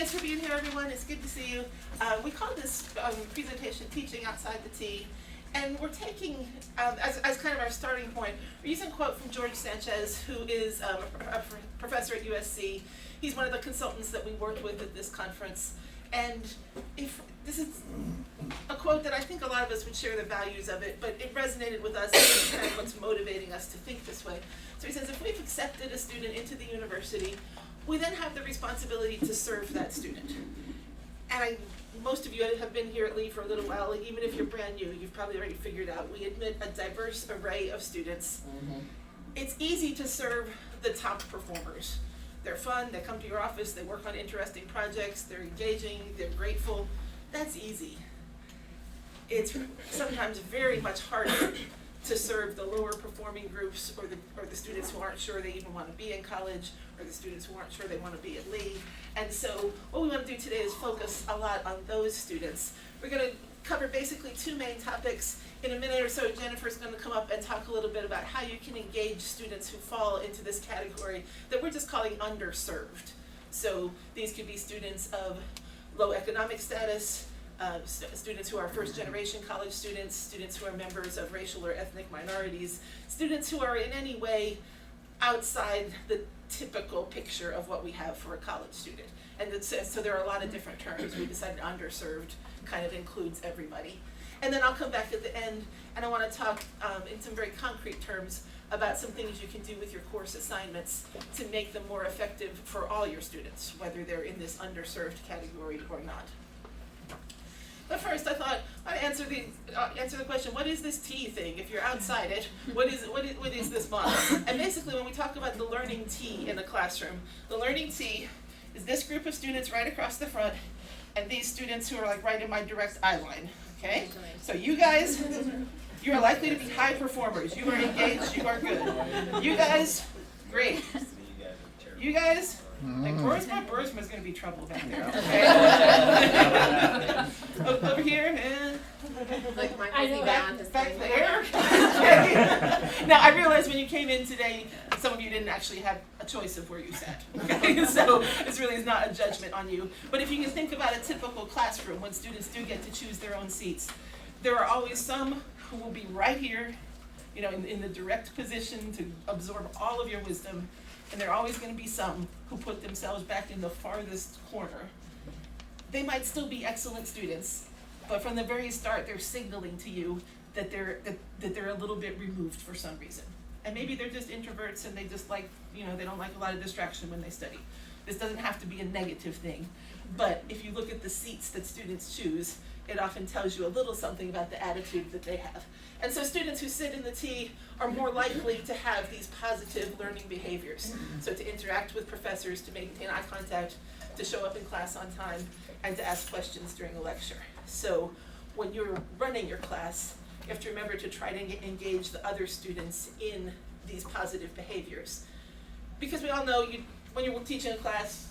Thanks for being here, everyone. It's good to see you. We call this presentation Teaching Outside the T, and we're taking, as kind of our starting point, we're using a quote from George Sanchez, who is a professor at USC. He's one of the consultants that we worked with at this conference. And if this is a quote that I think a lot of us would share the values of it, but it resonated with us and kind of what's motivating us to think this way. So he says, if we've accepted a student into the university, we then have the responsibility to serve that student. And most of you have been here at Lee for a little while, even if you're brand new, you've probably already figured out, we admit a diverse array of students. Mm-hmm. It's easy to serve the top performers. They're fun, they come to your office, they work on interesting projects, they're engaging, they're grateful. That's easy. It's sometimes very much harder to serve the lower performing groups or the students who aren't sure they even want to be in college, or the students who aren't sure they want to be at Lee. And so what we want to do today is focus a lot on those students. We're going to cover basically two main topics. In a minute or so, Jennifer's going to come up and talk a little bit about how you can engage students who fall into this category that we're just calling underserved. So these could be students of low economic status, students who are first generation college students, students who are members of racial or ethnic minorities, students who are in any way outside the typical picture of what we have for a college student. And so there are a lot of different terms. We decided underserved kind of includes everybody. And then I'll come back at the end and I want to talk in some very concrete terms about some things you can do with your course assignments to make them more effective for all your students, whether they're in this underserved category or not. But first, I thought I'd answer the question: what is this T thing? If you're outside it, what is this model? And basically, when we talk about the learning T in a classroom, the learning T is this group of students right across the front, and these students who are like right in my direct eye line. Okay, so you guys, you are likely to be high performers. You are engaged. You are good. You guys, great. You guys. Like Bursma is going to be trouble back there, okay? Over here, and like my busy band is back there. Okay. Now, I realized when you came in today, some of you didn't actually have a choice of where you sat, okay? So this really is not a judgment on you. But if you can think about a typical classroom, when students do get to choose their own seats, there are always some who will be right here, you know, in the direct position to absorb all of your wisdom. And there are always going to be some who put themselves back in the farthest corner. They might still be excellent students, but from the very start, they're signaling to you that they're a little bit removed for some reason. And maybe they're just introverts and they just like, you know, they don't like a lot of distraction when they study. This doesn't have to be a negative thing, but if you look at the seats that students choose, it often tells you a little something about the attitude that they have. And so students who sit in the T are more likely to have these positive learning behaviors. So to interact with professors, to maintain eye contact, to show up in class on time, and to ask questions during a lecture. So when you're running your class, you have to remember to try to engage the other students in these positive behaviors. Because we all know when you're teaching a class,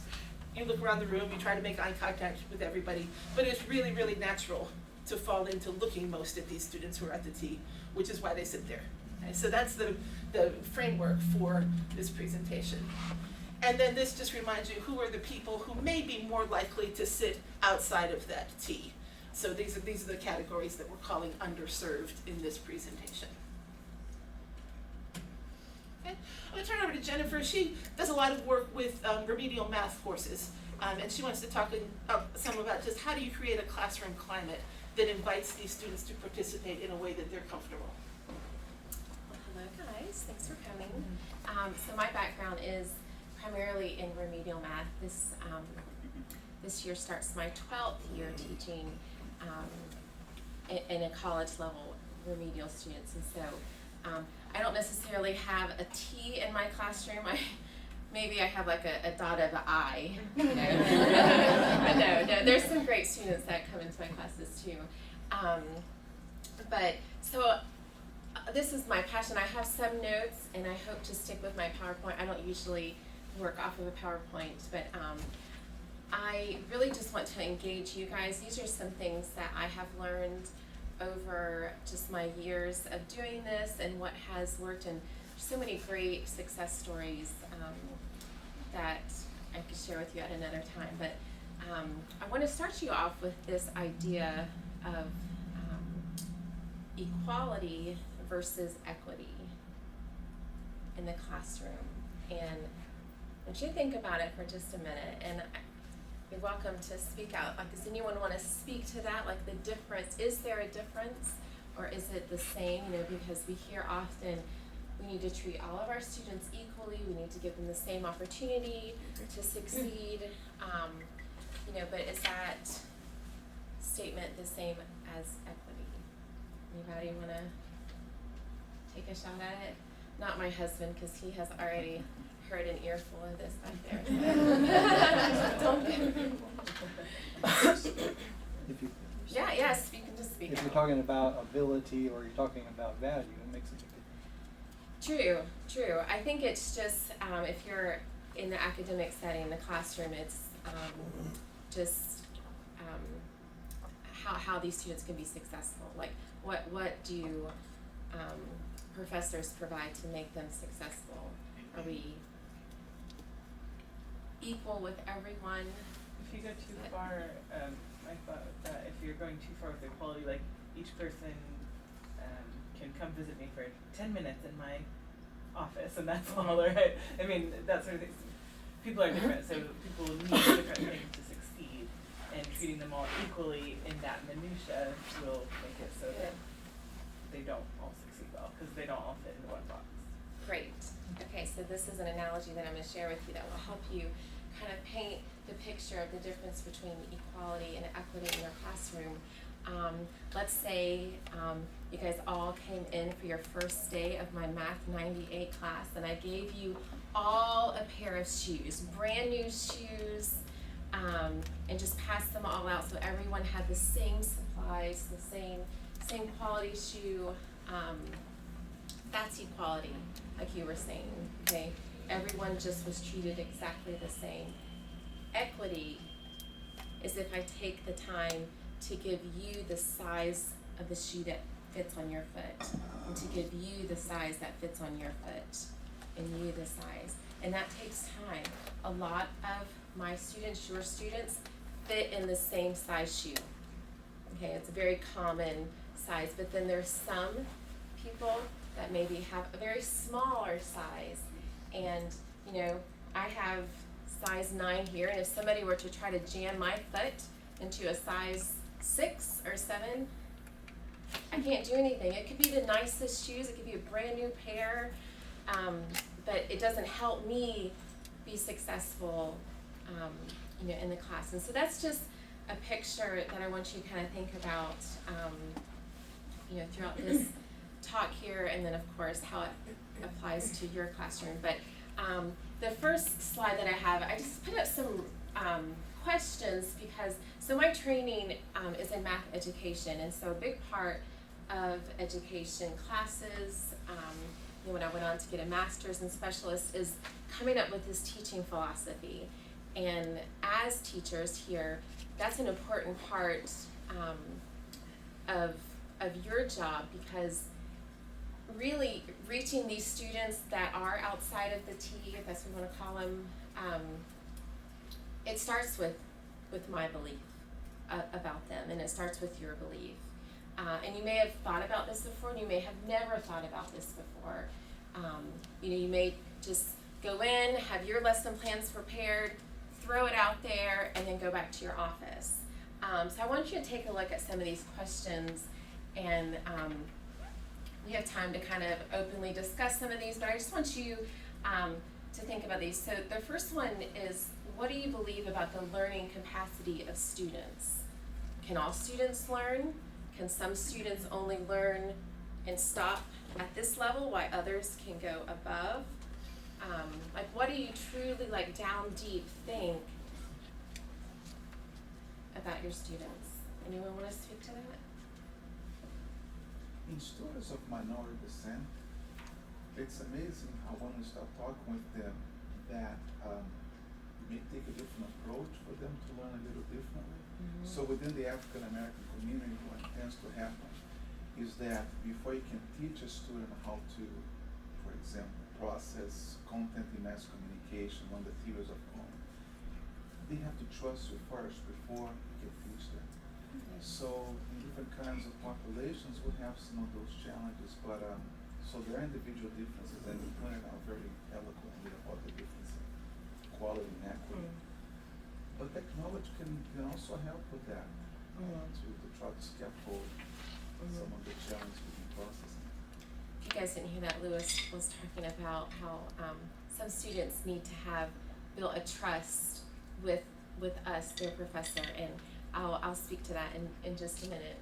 you look around the room, you try to make eye contact with everybody, but it's really, really natural to fall into looking most at these students who are at the T, which is why they sit there. Okay, so that's the framework for this presentation. And then this just reminds you who are the people who may be more likely to sit outside of that T. So these are the categories that we're calling underserved in this presentation. Okay. I'm going to turn over to Jennifer. She does a lot of work with remedial math courses, and she wants to talk some about just how do you create a classroom climate that invites these students to participate in a way that they're comfortable. Well, hello guys, thanks for coming. So my background is primarily in remedial math. This year starts my 12th year teaching in a college level remedial students, and so I don't necessarily have a T in my classroom. Maybe I have like a dot of an I, you know. But no, there's some great students that come into my classes too. But so this is my passion. I have some notes and I hope to stick with my PowerPoint. I don't usually work off of a PowerPoint, but I really just want to engage you guys. These are some things that I have learned over just my years of doing this and what has worked, and so many great success stories that I could share with you at another time. But I want to start you off with this idea of equality versus equity in the classroom. And I want you to think about it for just a minute, and you're welcome to speak out. Like, does anyone want to speak to that? Like, the difference, is there a difference, or is it the same? You know, because we hear often we need to treat all of our students equally, we need to give them the same opportunity to succeed. You know, but is that statement the same as equity? Anybody want to take a shot at it? Not my husband, because he has already heard an earful of this back there. Don't If you, yes, you can just speak if out. you're talking about ability or you're talking about value, it makes a big difference. True. I think it's just, if you're in the academic setting, the classroom, it's just how these students can be successful. Like, what do professors provide to make them successful? Are we equal with everyone? If you go too far, I thought that if you're going too far with equality, like each person can come visit me for 10 minutes in my office, and that's all, right? I mean, that sort of thing. People are different, so people need different things to succeed, and treating them all equally in that minutia will make it so that they don't all succeed well, because they don't all fit into one box. Great. Okay, so this is an analogy that I'm going to share with you that will help you kind of paint the picture of the difference between equality and equity in your classroom. Let's say you guys all came in for your first day of my Math 98 class, and I gave you all a pair of shoes, brand new shoes, and just passed them all out so everyone had the same supplies, the same quality shoe. That's equality, like you were saying, okay? Everyone just was treated exactly the same. Equity is if I take the time to give you the size of the shoe that fits on your foot, and to give you the size that fits on your foot, and you the size. And that takes time. A lot of my students, your students, fit in the same size shoe. Okay, it's a very common size, but then there's some people that maybe have a very smaller size, and you know, I have size 9 here, and if somebody were to try to jam my foot into a size 6 or 7, I can't do anything. It could be the nicest shoes, it could be a brand new pair, but it doesn't help me be successful, you know, in the class. And so that's just a picture that I want you to kind of think about, you know, throughout this talk here, and then of course how it applies to your classroom. But the first slide that I have, I just put up some questions because, so my training is in math education, and so a big part of education classes, you know, when I went on to get a master's in specialist, is coming up with this teaching philosophy. And as teachers here, that's an important part of your job, because really reaching these students that are outside of the T, if that's what we want to call them, it starts with my belief about them, and it starts with your belief. And you may have thought about this before, and you may have never thought about this before. You know, you may just go in, have your lesson plans prepared, throw it out there, and then go back to your office. So I want you to take a look at some of these questions, and we have time to kind of openly discuss some of these, but I just want you to think about these. So the first one is, what do you believe about the learning capacity of students? Can all students learn? Can some students only learn and stop at this level while others can go above? Like, what do you truly, like, down deep think about your students? Anyone want to speak to that? In students of minority descent, it's amazing how when we start talking with them that it may take a different approach for them to learn a little differently. Mm-hmm. So within the African American community, what tends to happen is that before you can teach a student how to, for example, process content in mass communication on the theories of content, they have to trust you first before you can teach them. So in different kinds of populations will have some of those challenges, but so there are individual differences, and you pointed out very eloquently about the difference in quality and equity. But technology can also help with that, to try to scaffold some of the challenges within processing. If you guys didn't hear that, Lewis was talking about how some students need to have built a trust with us, their professor, and I'll speak to that in just a minute.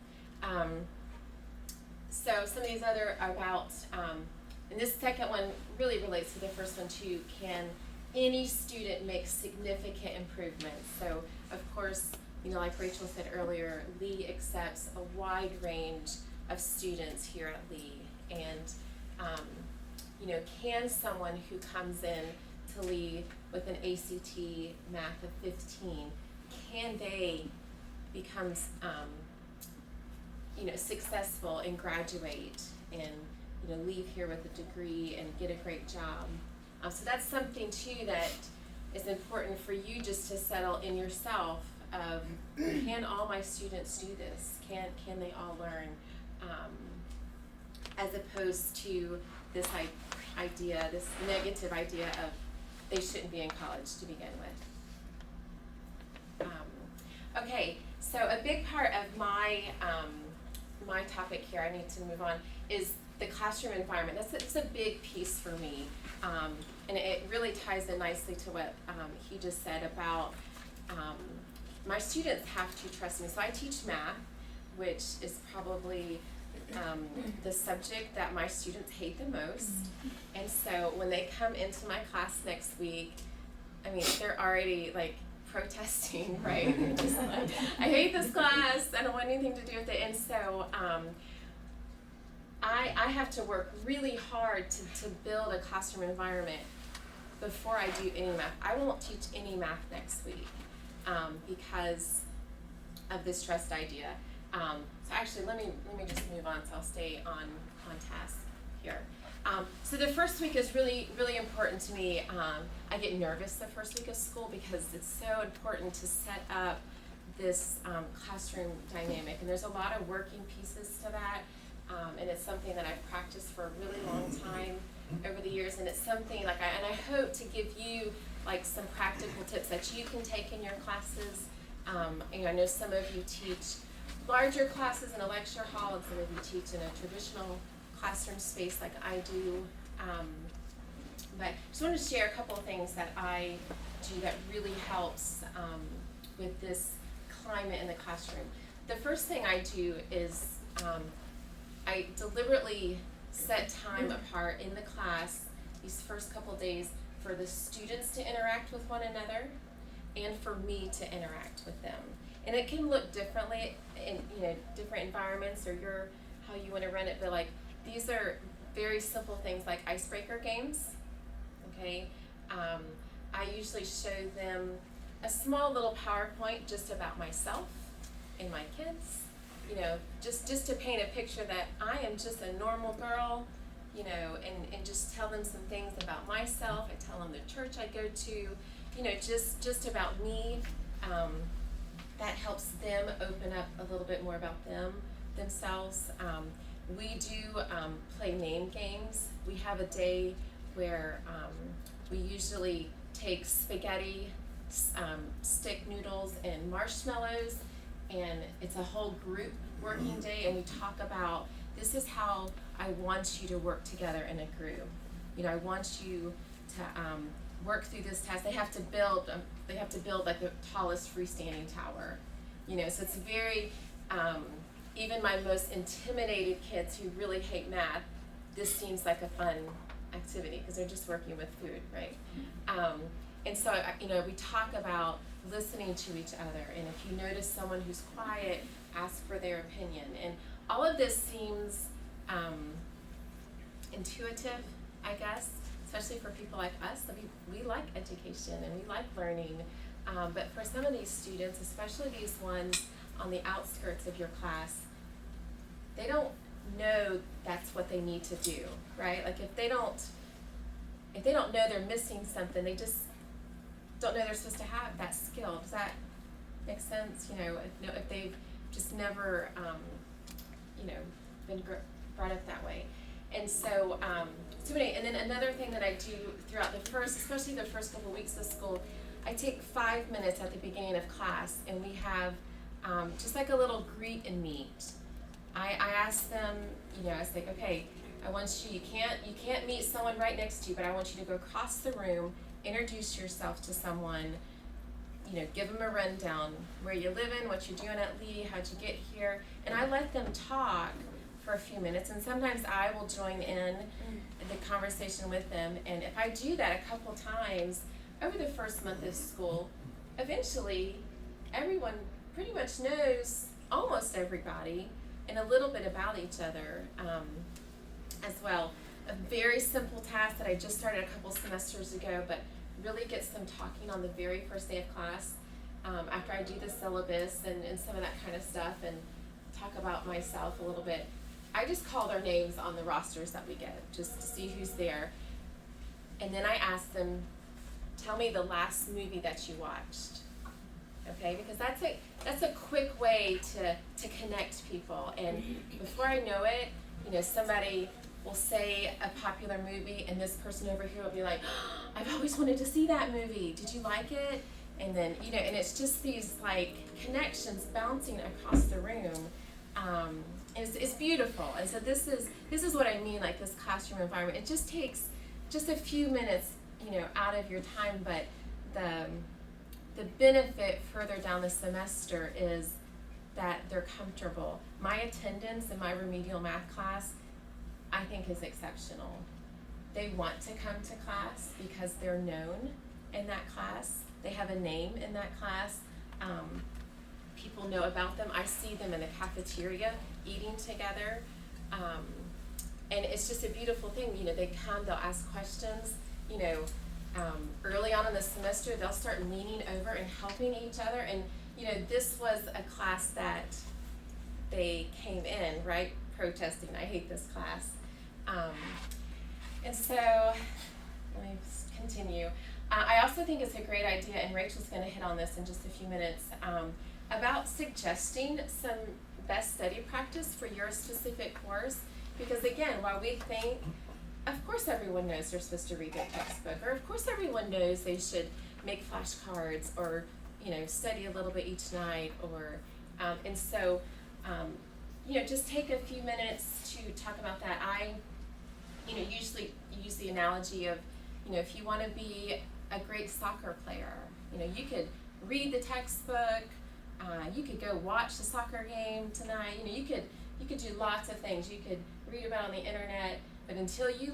So some of these other about, and this second one really relates to the first one too. Can any student make significant improvements? So of course, you know, like Rachel said earlier, Lee accepts a wide range of students here at Lee, and you know, can someone who comes in to Lee with an ACT math of 15, can they become you know, successful and graduate and, you know, leave here with a degree and get a great job? So that's something too that is important for you just to settle in yourself of, can all my students do this? Can they all learn? As opposed to this idea, this negative idea of they shouldn't be in college to begin with. Okay, so a big part of my my topic here, I need to move on, is the classroom environment. It's a big piece for me, and it really ties in nicely to what he just said about my students have to trust me. So I teach math, which is probably the subject that my students hate the most, and so when they come into my class next week, I mean, they're already like protesting, right? Just like, I hate this class, I don't want anything to do with it. And so I have to work really hard to build a classroom environment before I do any math. I won't teach any math next week because of this trust idea. So actually, let me just move on, so I'll stay on task here. So the first week is really, really important to me. I get nervous the first week of school because it's so important to set up this classroom dynamic, and there's a lot of working pieces to that, and it's something that I've practiced for a really long time over the years, and it's something like I hope to give you like some practical tips that you can take in your classes. I know some of you teach larger classes in a lecture hall, and some of you teach in a traditional classroom space like I do. But just want to share a couple of things that I do that really helps with this climate in the classroom. The first thing I do is I deliberately set time apart in the class these first couple of days for the students to interact with one another and for me to interact with them. And it can look differently in different environments or how you want to run it, but like these are very simple things like icebreaker games. Okay, I usually show them a small little PowerPoint just about myself and my kids, just to paint a picture that I am just a normal girl, and just tell them some things about myself. I tell them the church I go to, just about me. That helps them open up a little bit more about themselves. We do play name games. We have a day where we usually take spaghetti, stick noodles, and marshmallows, and it's a whole group working day, and we talk about, this is how I want you to work together in a group. I want you to work through this task. They have to build like the tallest freestanding tower. So it's very, even my most intimidated kids who really hate math, this seems like a fun activity because they're just working with food, right? And so, we talk about listening to each other, and if you notice someone who's quiet, ask for their opinion. And all of this seems intuitive, I guess, especially for people like us. We like education and we like learning, but for some of these students, especially these ones on the outskirts of your class, they don't know that's what they need to do, right? Like if they don't know they're missing something, don't know they're supposed to have that skill. Does that make sense? If they've just never, been brought up that way. And so, and then another thing that I do throughout especially the first couple weeks of school, I take 5 minutes at the beginning of class, and we have just like a little greet and meet. I ask them, I was like, okay, I want you can't meet someone right next to you, but I want you to go across the room, introduce yourself to someone, give them a rundown, where you live in, what you're doing at Lee, how'd you get here, and I let them talk for a few minutes, and sometimes I will join in the conversation with them, and if I do that a couple times over the first month of school, eventually everyone pretty much knows almost everybody and a little bit about each other as well. A very simple task that I just started a couple semesters ago, but really gets them talking on the very first day of class after I do the syllabus and some of that kind of stuff and talk about myself a little bit. I just call their names on the rosters that we get just to see who's there. And then I ask them, tell me the last movie that you watched. Okay, because that's a quick way to connect people. And before I know it, somebody will say a popular movie, and this person over here will be like, oh, I've always wanted to see that movie. Did you like it? And then, and it's just these like connections bouncing across the room. It's beautiful. And so this is what I mean, like this classroom environment. It just takes just a few minutes, out of your time, but the benefit further down the semester is that they're comfortable. My attendance in my remedial math class, I think, is exceptional. They want to come to class because they're known in that class. They have a name in that class. People know about them. I see them in the cafeteria eating together. And it's just a beautiful thing. They come, they'll ask questions. Early on in the semester, they'll start leaning over and helping each other. And, this was a class that they came in, right, protesting, I hate this class. And so, let me continue. I also think it's a great idea, and Rachel's going to hit on this in just a few minutes, about suggesting some best study practice for your specific course. Because again, while we think, of course everyone knows they're supposed to read their textbook, or of course everyone knows they should make flashcards, or study a little bit each night, or and so just take a few minutes to talk about that. I usually use the analogy of if you want to be a great soccer player, you could read the textbook, you could go watch the soccer game tonight, you could do lots of things. You could read about it on the internet, but until you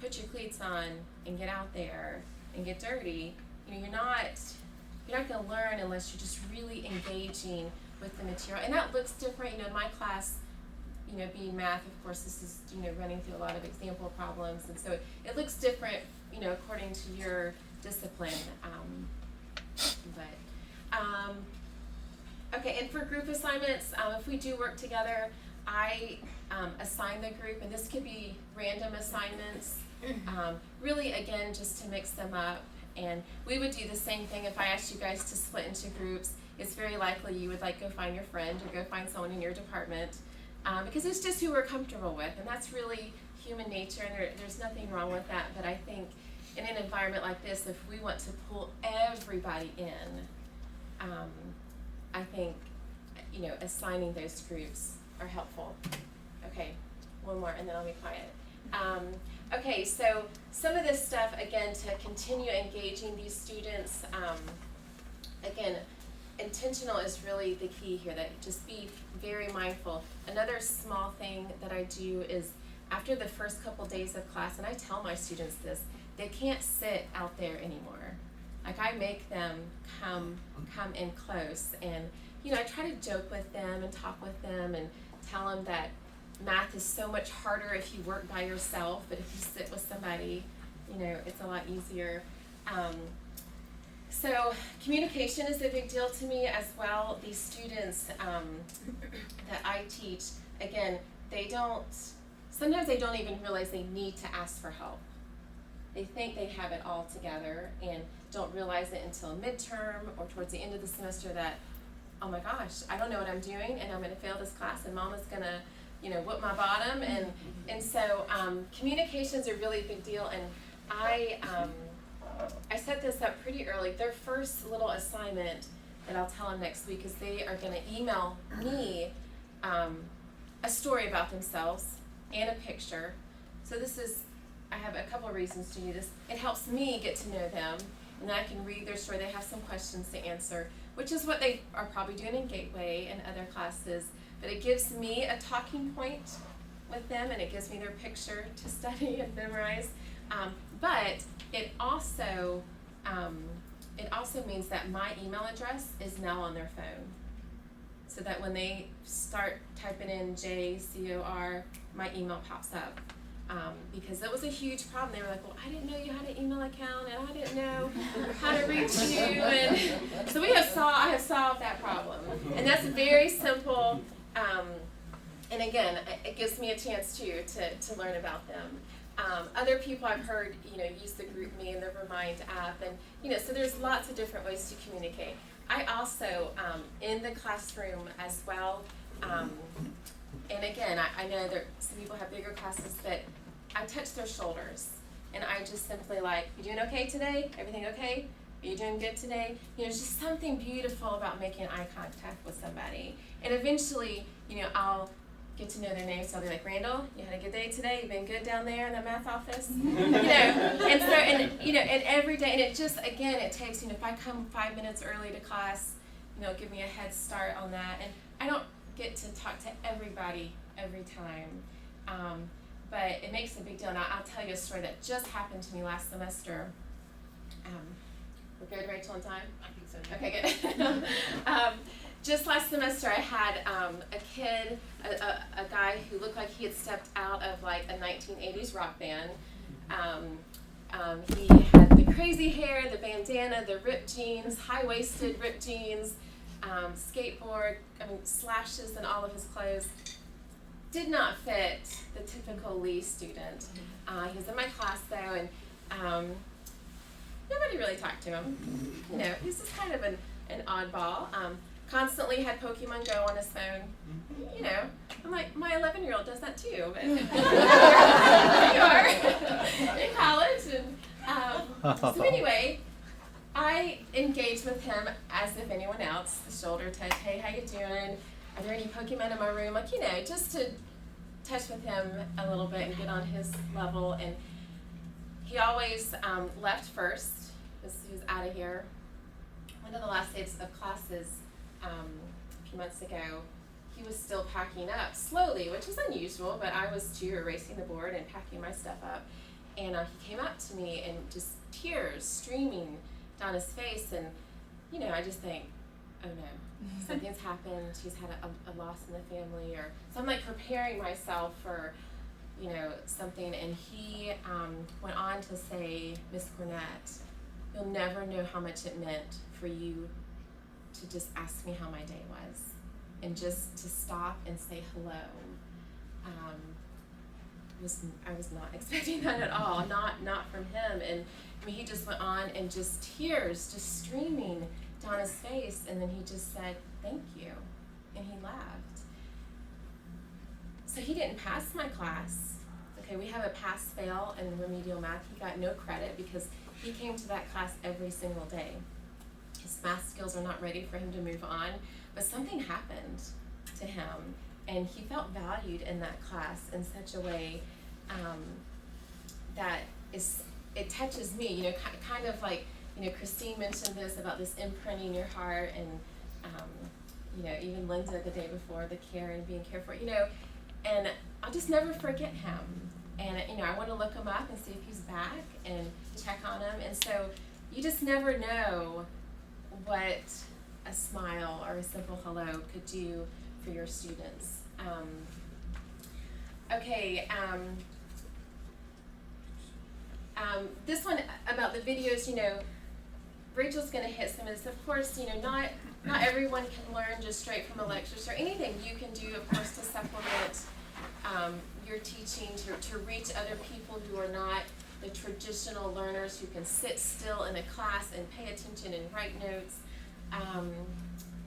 put your cleats on and get out there and get dirty, you're not going to learn unless you're just really engaging with the material. And that looks different. In my class, being math, of course, this is running through a lot of example problems, and so it looks different, according to your discipline. Okay, and for group assignments, if we do work together, I assign the group, and this could be random assignments, really, again, just to mix them up. And we would do the same thing if I asked you guys to split into groups. It's very likely you would go find your friend or go find someone in your department, because it's just who we're comfortable with, and that's really human nature, and there's nothing wrong with that. But I think in an environment like this, if we want to pull everybody in, I think assigning those groups are helpful. Okay, one more and then I'll be quiet. Okay, so some of this stuff, again, to continue engaging these students, again, intentional is really the key here, that just be very mindful. Another small thing that I do is after the first couple days of class, and I tell my students this, they can't sit out there anymore. I make them come in close, and I try to joke with them and talk with them and tell them that math is so much harder if you work by yourself, but if you sit with somebody, it's a lot easier. So communication is a big deal to me as well. These students that I teach, again, sometimes they don't even realize they need to ask for help. they think they have it all together and don't realize it until midterm or towards the end of the semester that, oh my gosh, I don't know what I'm doing and I'm gonna fail this class and mama's gonna, whoop my bottom. And so communication's a really big deal, and I set this up pretty early. Their first little assignment that I'll tell them next week is they are gonna email me a story about themselves and a picture. So I have a couple of reasons to do this. It helps me get to know them, and then I can read their story. They have some questions to answer, which is what they are probably doing in Gateway and other classes. But it gives me a talking point with them, and it gives me their picture to study and memorize. But it also means that my email address is now on their phone, so that when they start typing in JCOR, my email pops up. Because that was a huge problem. They were like, well, I didn't know you had an email account, and I didn't know how to reach you. And so I have solved that problem. And that's very simple. And again, it gives me a chance to learn about them. Other people I've heard, use the GroupMe and the Remind app, and so there's lots of different ways to communicate. I also, in the classroom as well, and again, I know that some people have bigger classes, but I touch their shoulders, and I just simply like, you doing okay today? Everything okay? Are you doing good today? There's just something beautiful about making eye contact with somebody. And eventually, I'll get to know their names. So I'll be like, Randall, you had a good day today? You been good down there in the math office? And every day, and it just, again, it takes, if I come 5 minutes early to class, give me a head start on that. And I don't get to talk to everybody every time. But it makes a big deal. And I'll tell you a story that just happened to me last semester. We're good, Rachel, on time? I think so. Okay, good. Just last semester, I had a kid, a guy who looked like he had stepped out of like a 1980s rock band. He had the crazy hair, the bandana, the ripped jeans, high-waisted ripped jeans, skateboard, slashes in all of his clothes. Did not fit the typical Lee student. He was in my class though, and nobody really talked to him. He's just kind of an oddball. Constantly had Pokemon Go on his phone. I'm like, my 11-year-old does that too, but you are in college. And so anyway, I engaged with him as if anyone else, the shoulder touch, hey, how you doing? Are there any Pokemon in my room? Like, just to touch with him a little bit and get on his level. And he always left first. He was out of here. One of the last days of classes, a few months ago, he was still packing up slowly, which is unusual, but I was too, erasing the board and packing my stuff up. And he came up to me and just tears streaming down his face, and I just think, oh no, something's happened, he's had a loss in the family, or so I'm like preparing myself for something. And he went on to say, Miss Cornett, you'll never know how much it meant for you to just ask me how my day was, and just to stop and say hello. I was not expecting that at all, not from him. And he just went on, and just tears just streaming down his face, and then he just said, thank you, and he left. So he didn't pass my class. Okay, we have a pass-fail in remedial math. He got no credit because he came to that class every single day. His math skills are not ready for him to move on, but something happened to him, and he felt valued in that class in such a way that it touches me. Kind of like Christine mentioned this about this imprinting your heart, and even Linda the day before, the care and being cared for. And I'll just never forget him. And I want to look him up and see if he's back and check on him. And so you just never know what a smile or a simple hello could do for your students. This one about the videos, Rachel's going to hit some of this. Of course, not everyone can learn just straight from a lecture. So anything you can do, of course, to supplement your teaching, to reach other people who are not the traditional learners who can sit still in a class and pay attention and write notes.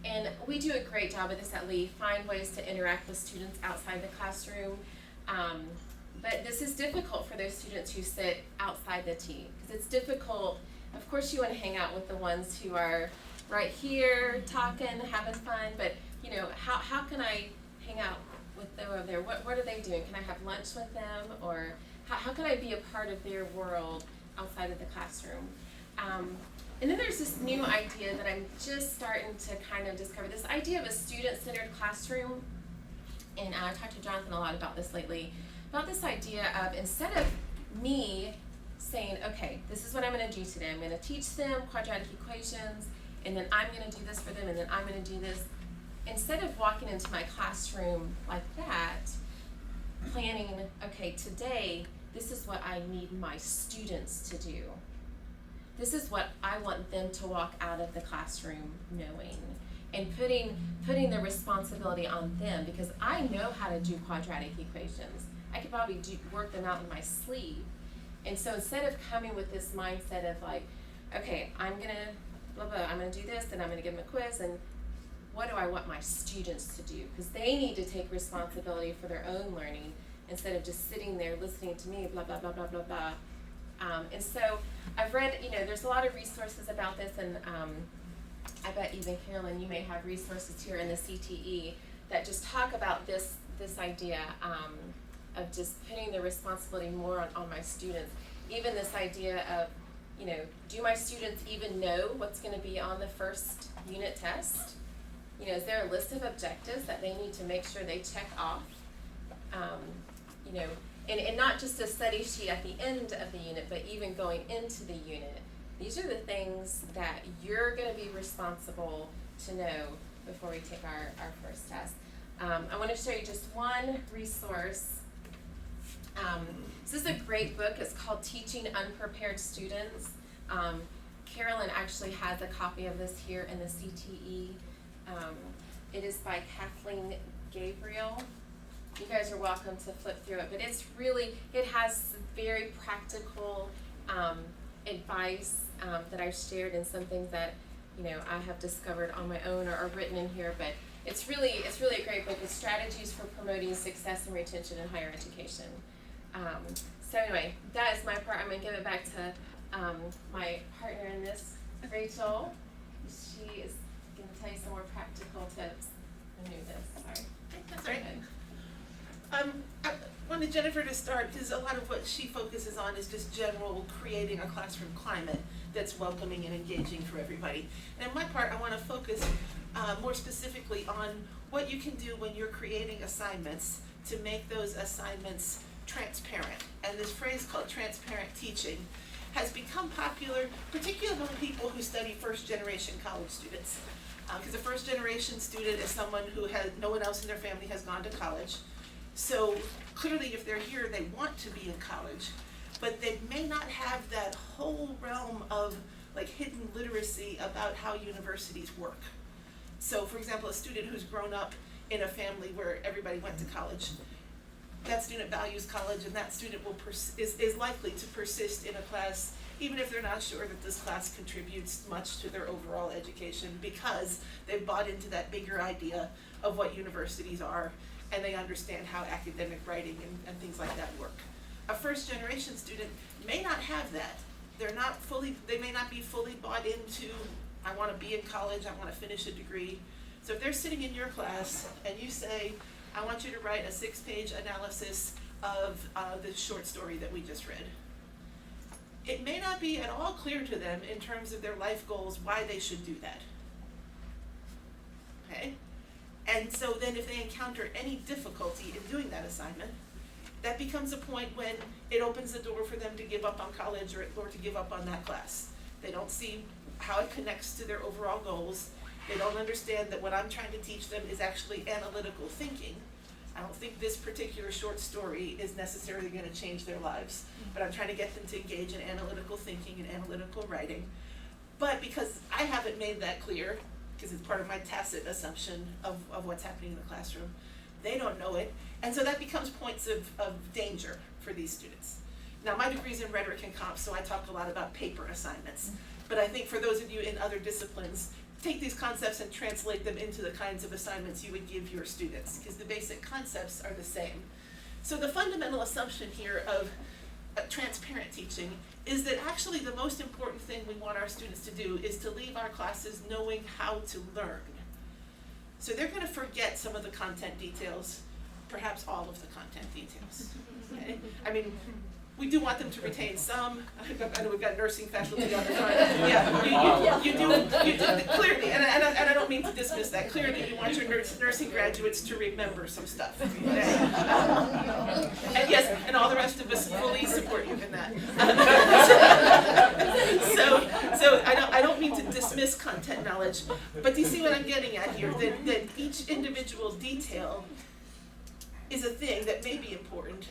And we do a great job of this at Lee, find ways to interact with students outside the classroom. But this is difficult for those students who sit outside the T, because it's difficult. Of course you want to hang out with the ones who are right here, talking, having fun, but you know, how can I hang out with them over there? What are they doing? Can I have lunch with them? Or how can I be a part of their world outside of the classroom? And then there's this new idea that I'm just starting to kind of discover, this idea of a student-centered classroom. And I talked to Jonathan a lot about this lately, about this idea of, instead of me saying, okay, this is what I'm going to do today. I'm going to teach them quadratic equations, and then I'm going to do this for them, and then I'm going to do this. Instead of walking into my classroom like that, planning, okay, today, this is what I need my students to do. This is what I want them to walk out of the classroom knowing, and putting the responsibility on them, because I know how to do quadratic equations. I could probably work them out in my sleep. And so instead of coming with this mindset of like, okay, I'm gonna blah blah, I'm gonna do this, and I'm gonna give them a quiz, and what do I want my students to do? Because they need to take responsibility for their own learning instead of just sitting there listening to me, blah blah blah blah blah blah. And so I've read, you know, there's a lot of resources about this, and I bet even Carolyn, you may have resources here in the CTE that just talk about this idea of just putting the responsibility more on my students. Even this idea of, you know, do my students even know what's going to be on the first unit test? You know, is there a list of objectives that they need to make sure they check off? You know, and not just a study sheet at the end of the unit, but even going into the unit. These are the things that you're going to be responsible to know before we take our first test. I want to show you just one resource. This is a great book. It's called Teaching Unprepared Students. Carolyn actually has a copy of this here in the CTE. It is by Kathleen Gabriel. You guys are welcome to flip through it, but it's really, it has very practical advice that I've shared, and some things that, you know, I have discovered on my own or written in here, but it's really a great book. It's strategies for promoting success and retention in higher education. So anyway, that is my part. I'm going to give it back to my partner in this, Rachel. She is going to tell you some more practical tips. I knew this, sorry. That's right. I wanted Jennifer to start, because a lot of what she focuses on is just general creating a classroom climate that's welcoming and engaging for everybody. And in my part, I want to focus more specifically on what you can do when you're creating assignments to make those assignments transparent. And this phrase called transparent teaching has become popular, particularly among people who study first-generation college students. Because a first-generation student is someone who no one else in their family has gone to college. So clearly, if they're here, they want to be in college, but they may not have that whole realm of like hidden literacy about how universities work. So for example, a student who's grown up in a family where everybody went to college, that student values college, and that student is likely to persist in a class even if they're not sure that this class contributes much to their overall education, because they've bought into that bigger idea of what universities are, and they understand how academic writing and things like that work. A first generation student may not have that. They may not be fully bought into, I want to be in college, I want to finish a degree. So if they're sitting in your class and you say, I want you to write a 6-page analysis of the short story that we just read, it may not be at all clear to them in terms of their life goals why they should do that. Okay? And so then if they encounter any difficulty in doing that assignment, that becomes a point when it opens the door for them to give up on college or to give up on that class. They don't see how it connects to their overall goals. They don't understand that what I'm trying to teach them is actually analytical thinking. I don't think this particular short story is necessarily going to change their lives, but I'm trying to get them to engage in analytical thinking and analytical writing. But because I haven't made that clear, because it's part of my tacit assumption of what's happening in the classroom, they don't know it, and so that becomes points of danger for these students. Now, my degree's in rhetoric and comp, so I talk a lot about paper assignments. But I think for those of you in other disciplines, take these concepts and translate them into the kinds of assignments you would give your students, because the basic concepts are the same. So the fundamental assumption here of transparent teaching is that actually the most important thing we want our students to do is to leave our classes knowing how to learn. So they're going to forget some of the content details, perhaps all of the content details. Okay? I mean, we do want them to retain some. I know we've got nursing faculty on the front. Yeah, you do clearly, and I don't mean to dismiss that. Clearly, you want your nursing graduates to remember some stuff. Okay? And yes, and all the rest of us fully support you in that. So I don't mean to dismiss content knowledge, but do you see what I'm getting at here? That each individual detail is a thing that may be important.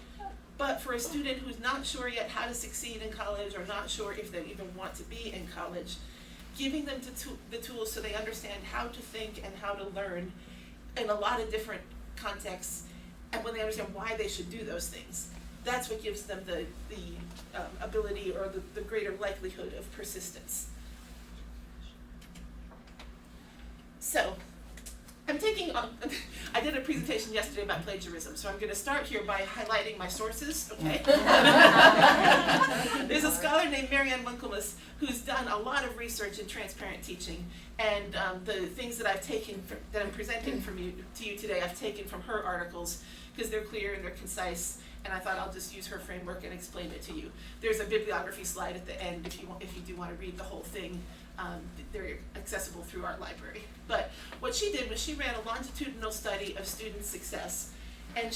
But for a student who's not sure yet how to succeed in college, or not sure if they even want to be in college, giving them the tools so they understand how to think and how to learn in a lot of different contexts, and when they understand why they should do those things, that's what gives them the ability or the greater likelihood of persistence. So, I did a presentation yesterday about plagiarism, so I'm going to start here by highlighting my sources, okay? There's a scholar named Marianne Winklemas who's done a lot of research in transparent teaching, and the things that I've taken, that I'm presenting to you today, I've taken from her articles, because they're clear and they're concise, and I thought I'll just use her framework and explain it to you. There's a bibliography slide at the end if you do want to read the whole thing. They're accessible through our library. But what she did was she ran a longitudinal study of student success, and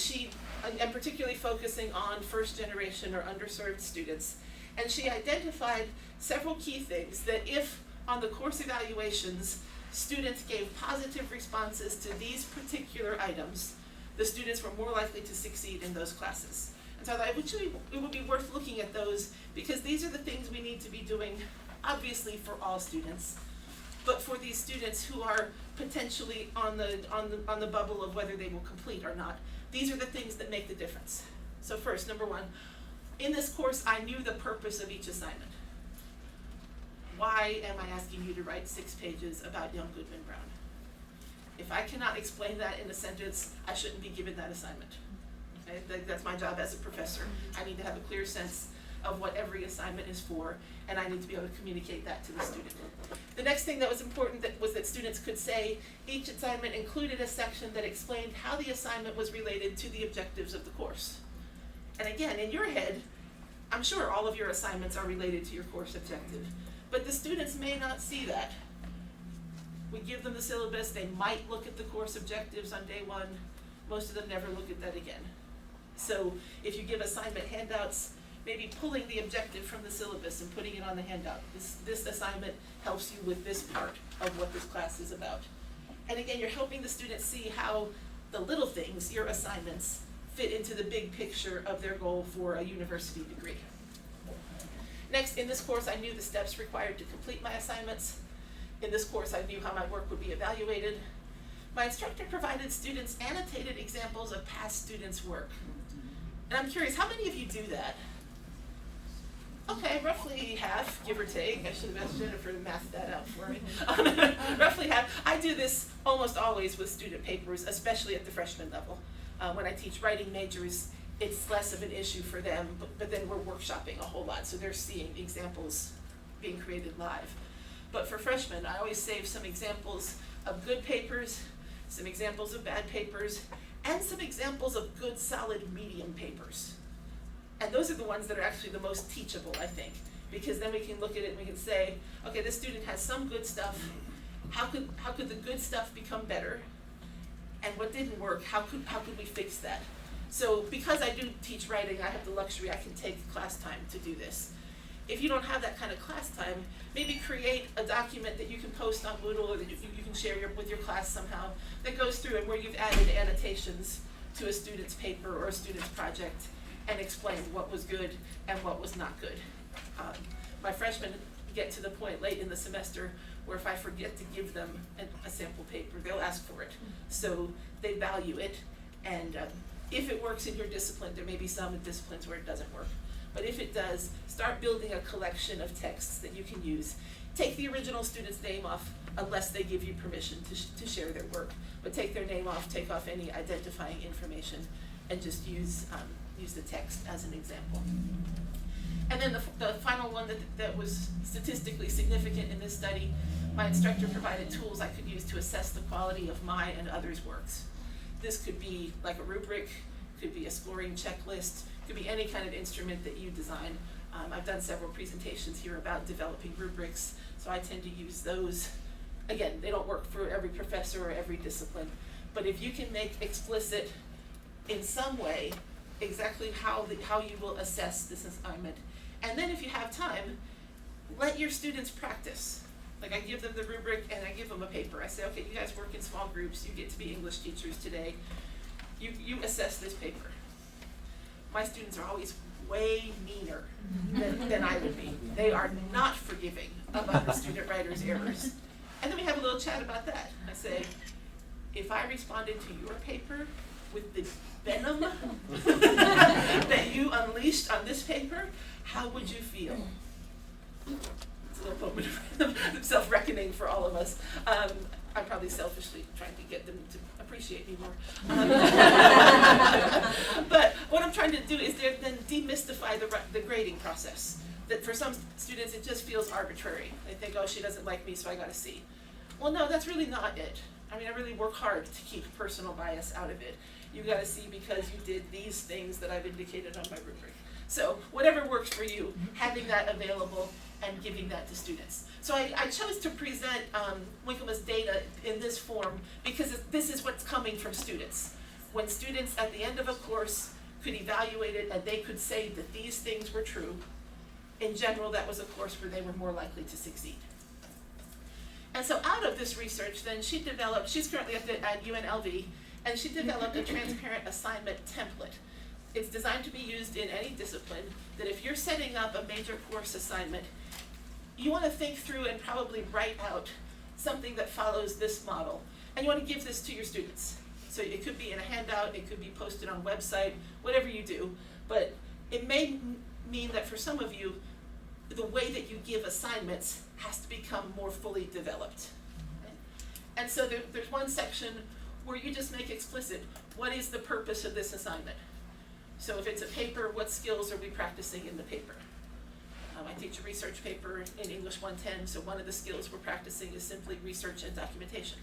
particularly focusing on first generation or underserved students, and she identified several key things that if on the course evaluations students gave positive responses to these particular items, the students were more likely to succeed in those classes. And so I thought it would be worth looking at those, because these are the things we need to be doing, obviously for all students, but for these students who are potentially on the bubble of whether they will complete or not, these are the things that make the difference. So first, number one, in this course I knew the purpose of each assignment. Why am I asking you to write 6 pages about young Goodman Brown? If I cannot explain that in a sentence, I shouldn't be given that assignment. Okay? That's my job as a professor. I need to have a clear sense of what every assignment is for, and I need to be able to communicate that to the student. The next thing that was important was that students could say each assignment included a section that explained how the assignment was related to the objectives of the course. And again, in your head, I'm sure all of your assignments are related to your course objective, but the students may not see that. We give them the syllabus, they might look at the course objectives on day 1, most of them never look at that again. So if you give assignment handouts, maybe pulling the objective from the syllabus and putting it on the handout. This assignment helps you with this part of what this class is about. And again, you're helping the students see how the little things, your assignments, fit into the big picture of their goal for a university degree. Next, in this course, I knew the steps required to complete my assignments. In this course, I knew how my work would be evaluated. My instructor provided students annotated examples of past students' work. And I'm curious, how many of you do that? Okay, roughly half, give or take. I should have asked Jennifer to math that out for me. Roughly half. I do this almost always with student papers, especially at the freshman level. When I teach writing majors, it's less of an issue for them, but then we're workshopping a whole lot, so they're seeing examples being created live. But for freshmen, I always save some examples of good papers, some examples of bad papers, and some examples of good, solid, medium papers. And those are the ones that are actually the most teachable, I think, because then we can look at it and we can say, okay, this student has some good stuff. How could the good stuff become better? And what didn't work, how could we fix that? So because I do teach writing, I have the luxury, I can take class time to do this. If you don't have that kind of class time, maybe create a document that you can post on Moodle or that you can share with your class somehow that goes through and where you've added annotations to a student's paper or a student's project and explain what was good and what was not good. My freshmen get to the point late in the semester where if I forget to give them a sample paper, they'll ask for it. So they value it, and if it works in your discipline, there may be some disciplines where it doesn't work. but if it does, start building a collection of texts that you can use. Take the original student's name off unless they give you permission to share their work, but take their name off, take off any identifying information, and just use the text as an example. And then the final one that was statistically significant in this study, my instructor provided tools I could use to assess the quality of my and others' works. This could be like a rubric, could be a scoring checklist, could be any kind of instrument that you design. I've done several presentations here about developing rubrics, so I tend to use those. Again, they don't work for every professor or every discipline, but if you can make explicit in some way exactly how you will assess this assignment, and then if you have time, let your students practice. Like I give them the rubric and I give them a paper. I say, okay, you guys work in small groups, you get to be English teachers today. You assess this paper. My students are always way meaner than I would be. They are not forgiving of other student writers' errors. And then we have a little chat about that. I say, if I responded to your paper with the venom that you unleashed on this paper, how would you feel? It's a little moment of self-reckoning for all of us. I'm probably selfishly trying to get them to appreciate me more. But what I'm trying to do is then demystify the grading process. That for some students it just feels arbitrary. They think, oh, she doesn't like me, so I got a C. Well, no, that's really not it. I mean, I really work hard to keep personal bias out of it. You got a C because you did these things that I've indicated on my rubric. So whatever works for you, having that available and giving that to students. So I chose to present Winkleman's data in this form because this is what's coming from students. When students at the end of a course could evaluate it and they could say that these things were true, in general that was a course where they were more likely to succeed. And so out of this research then she's currently at UNLV, and she developed a transparent assignment template. It's designed to be used in any discipline, that if you're setting up a major course assignment, you want to think through and probably write out something that follows this model. And you want to give this to your students. So it could be in a handout, it could be posted on a website, whatever you do. But it may mean that for some of you, the way that you give assignments has to become more fully developed. Right? And so there's one section where you just make explicit, what is the purpose of this assignment? So if it's a paper, what skills are we practicing in the paper? I teach a research paper in English 110, so one of the skills we're practicing is simply research and documentation.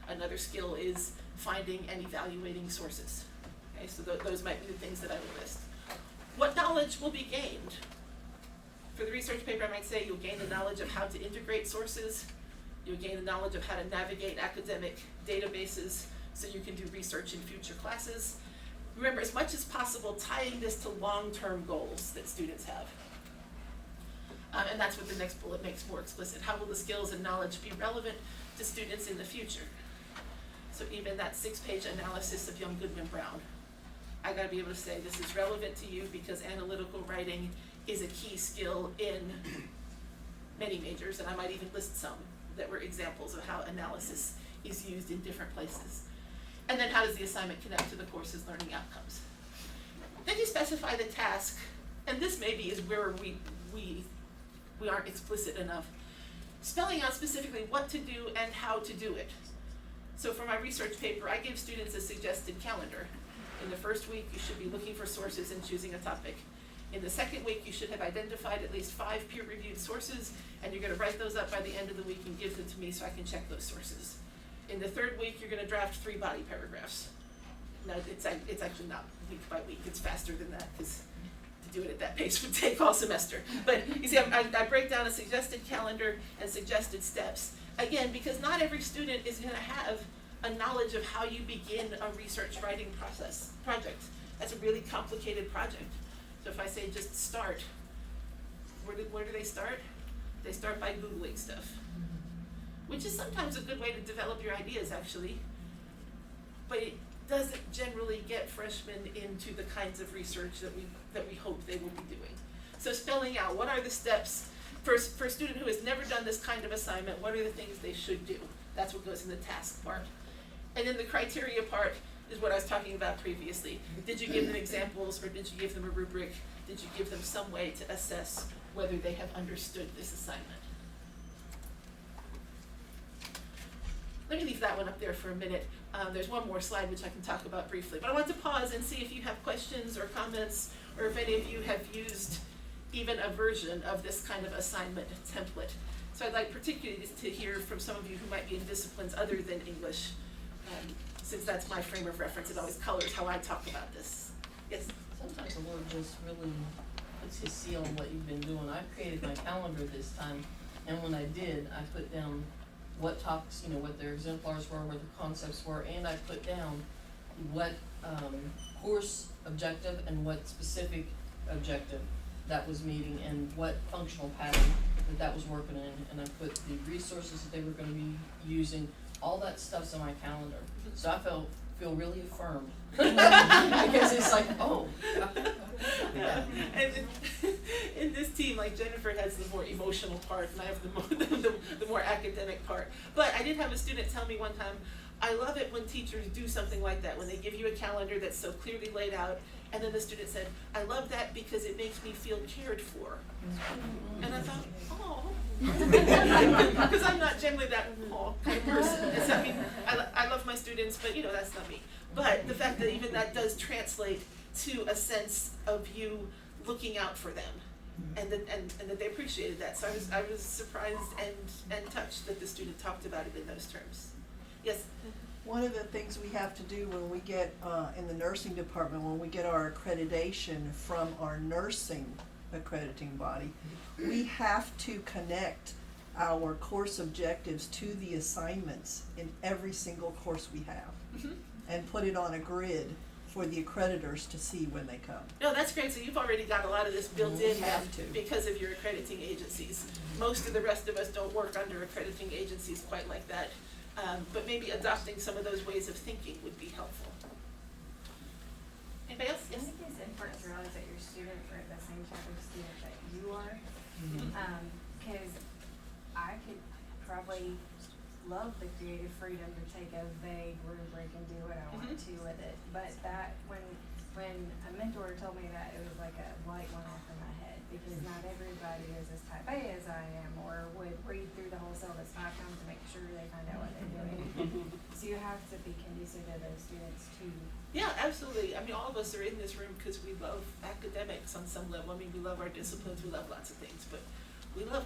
Another skill is finding and evaluating sources. Okay, so those might be the things that I would list. What knowledge will be gained? For the research paper, I might say you'll gain the knowledge of how to integrate sources. You'll gain the knowledge of how to navigate academic databases so you can do research in future classes. Remember, as much as possible, tying this to long-term goals that students have. And that's what the next bullet makes more explicit. How will the skills and knowledge be relevant to students in the future? So even that 6-page analysis of Young Goodman Brown, I gotta be able to say this is relevant to you because analytical writing is a key skill in many majors, and I might even list some that were examples of how analysis is used in different places. And then how does the assignment connect to the course's learning outcomes? Then you specify the task, and this maybe is where we aren't explicit enough. Spelling out specifically what to do and how to do it. So for my research paper, I give students a suggested calendar. In the first week, you should be looking for sources and choosing a topic. In the second week, you should have identified at least 5 peer-reviewed sources, and you're gonna write those up by the end of the week and give them to me so I can check those sources. In the third week, you're gonna draft 3 body paragraphs. Now, it's actually not week by week, it's faster than that, because to do it at that pace would take all semester. But you see, I break down a suggested calendar and suggested steps. Again, because not every student is gonna have a knowledge of how you begin a research writing project. That's a really complicated project. So if I say just start, where do they start? They start by Googling stuff, which is sometimes a good way to develop your ideas actually, but it doesn't generally get freshmen into the kinds of research that we hope they will be doing. So spelling out what are the steps for a student who has never done this kind of assignment, what are the things they should do? That's what goes in the task part. And then the criteria part is what I was talking about previously. Did you give them examples, or did you give them a rubric? Did you give them some way to assess whether they have understood this assignment? Let me leave that one up there for a minute. There's one more slide which I can talk about briefly, but I want to pause and see if you have questions or comments, or if any of you have used even a version of this kind of assignment template. So I'd like particularly to hear from some of you who might be in disciplines other than English, since that's my frame of reference. It always colors how I talk about this. Yes? Sometimes the Lord just really puts his seal on what you've been doing. I created my calendar this time, and when I did, I put down what topics, what their exemplars were, what the concepts were, and I put down what course objective and what specific objective that was meeting, and what functional pattern that was working in, and I put the resources that they were gonna be using. All that stuff's on my calendar, so I feel really affirmed. Because it's like, oh. Yeah. And in this team, like Jennifer has the more emotional part, and I have the more academic part. But I did have a student tell me one time, I love it when teachers do something like that, when they give you a calendar that's so clearly laid out, and then the student said, I love that because it makes me feel cared for. And I thought, oh. Because I'm not generally that kind of person. It's, I mean, I love my students, but that's not me. But the fact that even that does translate to a sense of you looking out for them, and that they appreciated that. So I was surprised and touched that the student talked about it in those terms. Yes? One of the things we have to do when we get, in the nursing department, when we get our accreditation from our nursing accrediting body, we have to connect our course objectives to the assignments in every single course we have, and put it on a grid for the accreditors to see when they come. No, that's great. So you've already got a lot of this built in have to. because of your accrediting agencies. Most of the rest of us don't work under accrediting agencies quite like that. But maybe adopting some of those ways of thinking would be helpful. Anybody else? I Yes? think it's important to realize that your students are the same type of student that you are. Cause I could probably love the creative freedom to take a vague rubric and do what I want to with it. But that, when a mentor told me that, it was like a light went off in my head, because not everybody is as type A as I am, or would read through the whole syllabus 5 times to make sure they find out what they're doing. So you have to be conducive to those students too. Yeah, absolutely. I mean, all of us are in this room because we love academics on some level. I mean, we love our disciplines, we love lots of things, but we love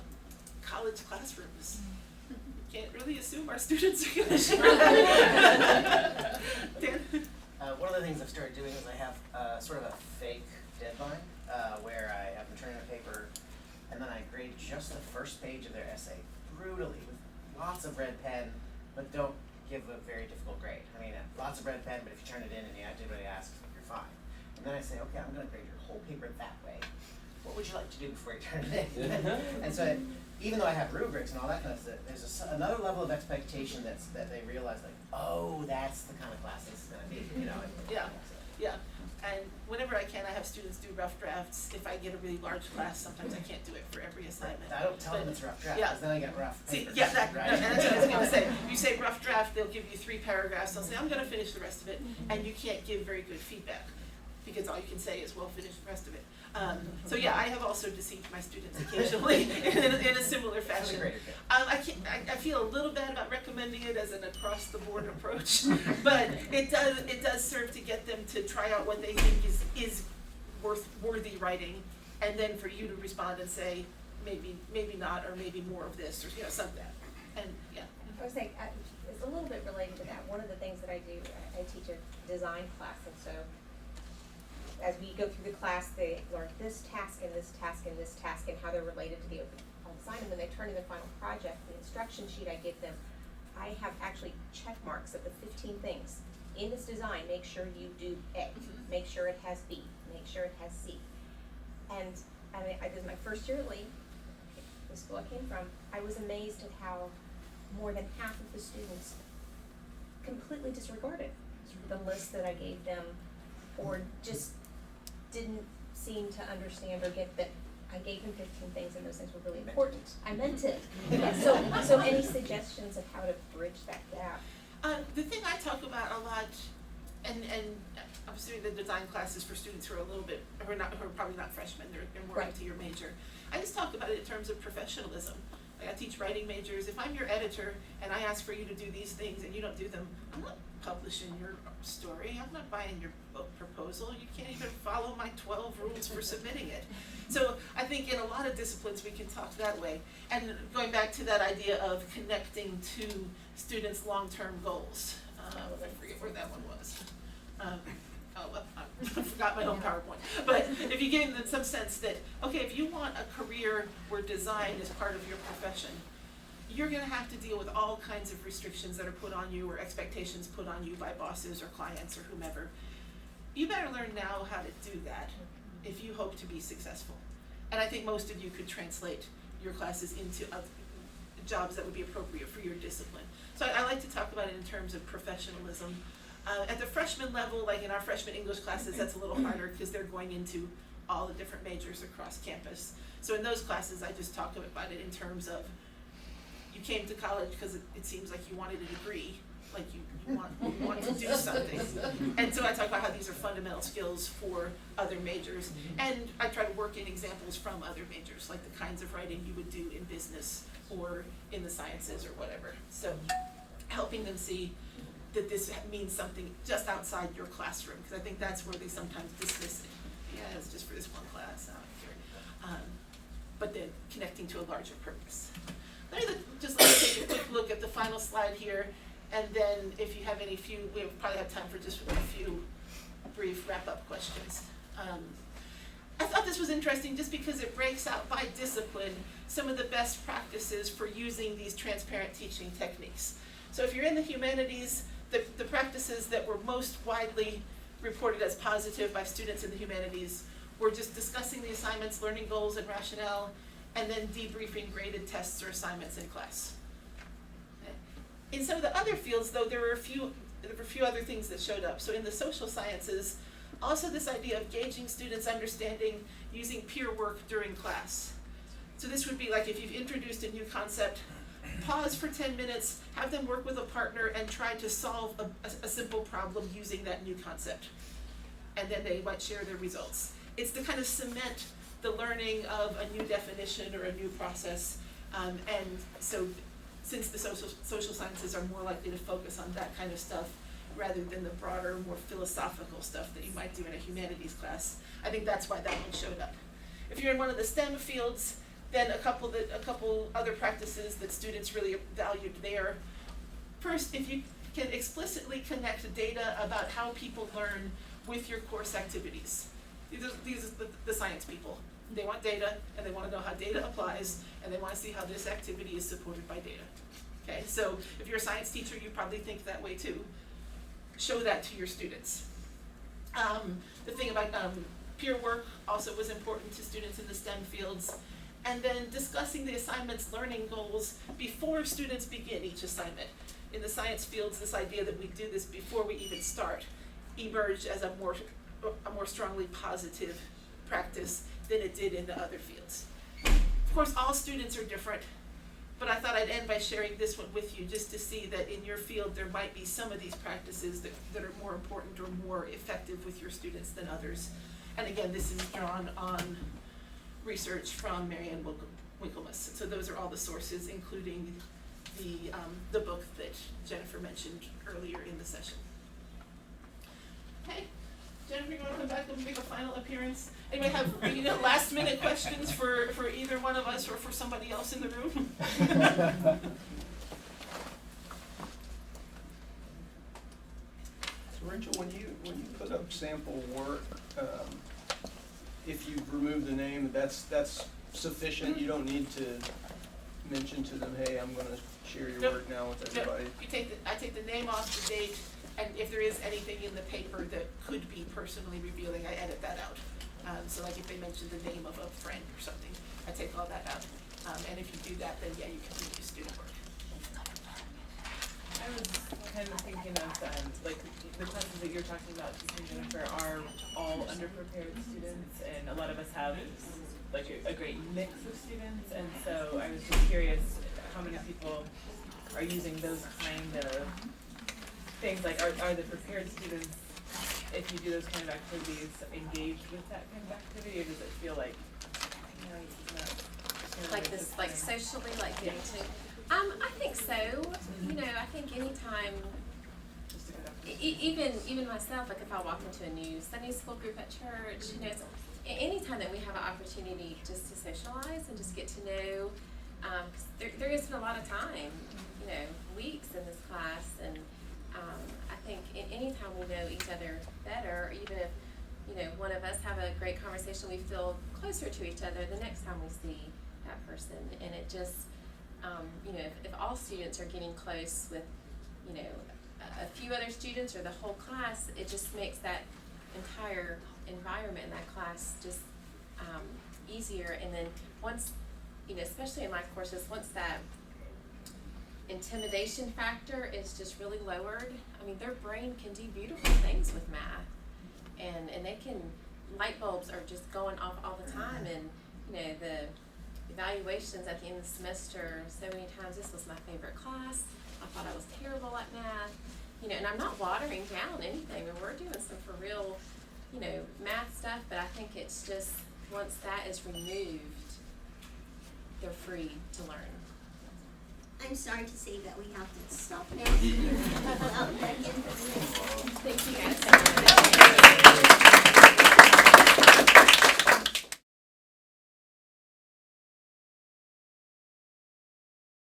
college classrooms. We can't really assume our students are going to share that. Dan? One of the things I've started doing is I have sort of a fake deadline where I have them turn in a paper, and then I grade just the first page of their essay brutally with lots of red pen, but don't give a very difficult grade. I mean, lots of red pen, but if you turn it in and you did what I asked, you're fine. And then I say, okay, I'm going to grade your whole paper that way. What would you like to do before you turn it in? And so, even though I have rubrics and all that kind of stuff, there's another level of expectation that they realize, like, oh, that's the kind of class this is going to be, Yeah. Yeah. And whenever I can, I have students do rough drafts. If I get a really large class, sometimes I can't do it for every assignment. I don't tell them it's a rough draft, Yeah. because then I get rough See, paper. yeah, that, right? and that's what I was going to say. You say rough draft, they'll give you 3 paragraphs. They'll say, I'm going to finish the rest of it, and you can't give very good feedback because all you can say is, well, finish the rest of it. So yeah, I have also deceived my students occasionally in a similar fashion. I feel a little bad about recommending it as an across-the-board approach, but it does serve to get them to try out what they think is worthy writing, and then for you to respond and say maybe not, or maybe more of this, or something. And yeah. I was saying, it's a little bit related to that. One of the things that I do, I teach a design class, and so as we go through the class, they learn this task and this task and this task and how they're related to the open design. And when they turn in the final project, the instruction sheet I give them, I have actually check marks of the 15 things. In this design, make sure you do A, make sure it has B, make sure it has C. And I did my first year at Lee, the school I came from, I was amazed at how more than half of the students completely disregarded the list that I gave them, or just didn't seem to understand or get that I gave them 15 things and those things were really important. I meant it. Yeah, so any suggestions of how to bridge that gap? The thing I talk about a lot And I'm assuming the design class is for students who are a little bit, who are probably not freshmen, they're more Right. into your major. I just talk about it in terms of professionalism. Like I teach writing majors, if I'm your editor and I ask for you to do these things and you don't do them, I'm not publishing your story, I'm not buying your book proposal, you can't even follow my 12 rules for submitting it. So I think in a lot of disciplines we can talk that way. And going back to that idea of connecting to students' long-term goals, I forget where that one was. I forgot my own PowerPoint. But if you give them some sense that, okay, if you want a career where design is part of your profession, you're gonna have to deal with all kinds of restrictions that are put on you or expectations put on you by bosses or clients or whomever. You better learn now how to do that if you hope to be successful. And I think most of you could translate your classes into other jobs that would be appropriate for your discipline. So I like to talk about it in terms of professionalism. At the freshman level, like in our freshman English classes, that's a little harder because they're going into all the different majors across campus. So in those classes, I just talk about it in terms of you came to college because it seems like you wanted a degree, like you want to do something. And so I talk about how these are fundamental skills for other majors. And I try to work in examples from other majors, like the kinds of writing you would do in business or in the sciences or whatever. So helping them see that this means something just outside your classroom, because I think that's where they sometimes dismiss it. Yeah, it's just for this one class, I don't care. But then connecting to a larger purpose. Let me take a quick look at the final slide here, and then if you have we probably have time for just a few brief wrap-up questions. I thought this was interesting just because it breaks out by discipline some of the best practices for using these transparent teaching techniques. So if you're in the humanities, the practices that were most widely reported as positive by students in the humanities were just discussing the assignments, learning goals and rationale, and then debriefing graded tests or assignments in class. Okay. In some of the other fields, though, there were a few other things that showed up. So in the social sciences, also this idea of gauging students' understanding using peer work during class. So this would be like if you've introduced a new concept, pause for 10 minutes, have them work with a partner and try to solve a simple problem using that new concept. And then they might share their results. It's to kind of cement the learning of a new definition or a new process. And so since the social sciences are more likely to focus on that kind of stuff rather than the broader, more philosophical stuff that you might do in a humanities class, I think that's why that one showed up. If you're in one of the STEM fields, then a couple other practices that students really valued there. First, if you can explicitly connect data about how people learn with your course activities. These are the science people. They want data, and they want to know how data applies, and they want to see how this activity is supported by data. Okay, so if you're a science teacher, you probably think that way too. Show that to your students. The thing about peer work also was important to students in the STEM fields. And then discussing the assignment's learning goals before students begin each assignment. In the science fields, this idea that we do this before we even start emerged as a more strongly positive practice than it did in the other fields. Of course, all students are different, but I thought I'd end by sharing this one with you just to see that in your field there might be some of these practices that are more important or more effective with your students than others. And again, this is drawn on research from Marianne Winklemas. So those are all the sources, including the book that Jennifer mentioned earlier in the session. Okay, Jennifer, you want to come back and make a final appearance? Anybody have last minute questions for either one of us or for somebody else in the room? So Rachel, when you put up sample work, if you remove the name, that's sufficient. You don't need to mention to them, hey, I'm going to share your work now with everybody. I take the name off, the date, and if there is anything in the paper that could be personally revealing, I edit that out. So like if they mention the name of a friend or something, I take all that out. And if you do that, then yeah, you can use student work. I was kind of thinking of like the classes that you're talking about, Jennifer, are all underprepared students, and a lot of us have like a great mix of students, and so I was just curious how many people are using those kind of things. Like, are the prepared students if you do those kind of activities, engaged with that kind of activity, or does it feel like, you know, it's not kind of Like just this, like kind of- socially, like getting to, I think so, you know, I think anytime, just to kind of- even myself, like if I walk into a new Sunday school group at church, you know, it's, anytime that we have an opportunity just to socialize and just get to know, 'cause there has been a lot of time, you know, weeks in this class, and I think anytime we know each other better, even if, you know, one of us have a great conversation, we feel closer to each other the next time we see that person, and it just, you know, if all students are getting close with, you know, a few other students or the whole class, it just makes that entire environment in that class just easier. And then once, you know, especially in my courses, once that intimidation factor is just really lowered, I mean, their brain can do beautiful things with math, and they can, light bulbs are just going off all the time, and, you know, the evaluations at the end of the semester, so many times, this was my favorite class, I thought I was terrible at math, you know, and I'm not watering down anything, and we're doing some for real, you know, math stuff, but I think it's just, once that is removed, they're free to learn. I'm sorry to say that we have to stop now. Well, back in for the next. Thank you guys.